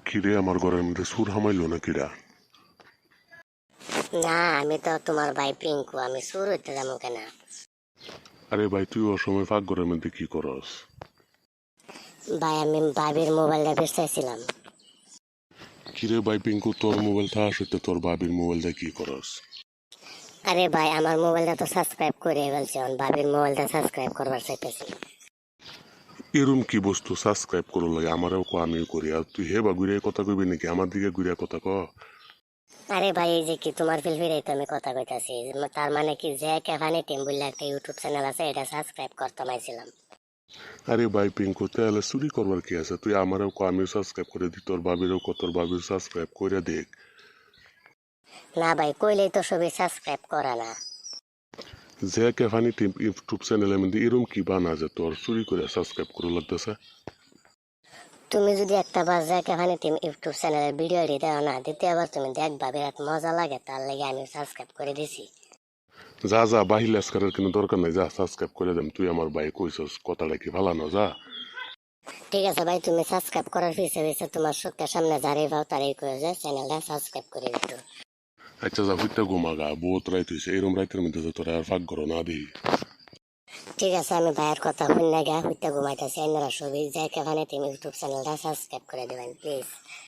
কিরে আমার ঘরের মধ্যে সুর হামাইলো না কিরা? না, আমি তো তোমার ভাই পিঙ্কু, আমি সুর হইতে যাবো কেন? আরে ভাই, তুই অসময় ফাঁক ঘরের মধ্যে কি করস? ভাই আমি ভাবির মোবাইলটা বেচতেছিলাম। কিরে ভাই পিঙ্কু, তোর মোবাইল থাকা সত্ত্বে তোর ভাবির মোবাইলটা কি করস? আরে ভাই আমার মোবাইলটা তো সাবস্ক্রাইব করে ফেলছে, ভাবির মোবাইলটা সাবস্ক্রাইব করবার চাইতেছি। এরম কি বস্তু সাবস্ক্রাইব করো লাগে? আমারও আমিও করি। আর তুই হে বা ঘুরিয়ে কথা কইবি নাকি? আমার দিকে ঘুরিয়া কথা ক। আরে ভাই এই যে কি তোমার ফিলফিরে তো আমি কথা কইতাছি, তার মানে কি যে ক্যাফানি টিম বলে একটা ইউটিউব চ্যানেল আছে, এটা সাবস্ক্রাইব করতে মাইছিলাম। আরে ভাই পিঙ্কু, তাহলে চুরি করবার কি আছে? তুই আমারও আমিও সাবস্ক্রাইব করে দি, তোর ভাবিরও তোর ভাবির সাবস্ক্রাইব করে দেখ। না ভাই কইলেই তো সবই সাবস্ক্রাইব করে না। যে কেফানি টিম ইউটিউব চ্যানেলের মধ্যে এরম কি বানা যে তোর চুরি করে সাবস্ক্রাইব করে লাগতেছে? তুমি যদি একটা বার যে ক্যাফানি টিম ইউটিউব চ্যানেলের ভিডিও দাও না, দ্বিতীয়বার তুমি দেখবা বিরাট মজা লাগে, তার লাগে আমি সাবস্ক্রাইব করে দিছি। যা যা, বাহির লেস্কারের কোনো দরকার নাই, যা সাবস্ক্রাইব করে দেম। তুই আমার ভাই কইছস, কথাটা কি ভালানো? যা। ঠিক আছে ভাই, তুমি সাবস্ক্রাইব করার পিছে পিছে তোমার চোখের সামনে দাঁড়িয়ে পাও, তারই করে যে চ্যানেলটা সাবস্ক্রাইব করে দিত। আচ্ছা যা, হুইটা ঘুমাগা, বহুত রাইত হইছে। এরম রাইতের মধ্যে তো তোরা আর ফাঁক ঘর না দিই। ঠিক আছে, আমি ভাইয়ের কথা শুনে গা হইতে ঘুমাইতেছি। আপনারা সবই যে কেখানে তুমি ইউটিউব চ্যানেলটা সাবস্ক্রাইব করে দেবেন প্লিজ।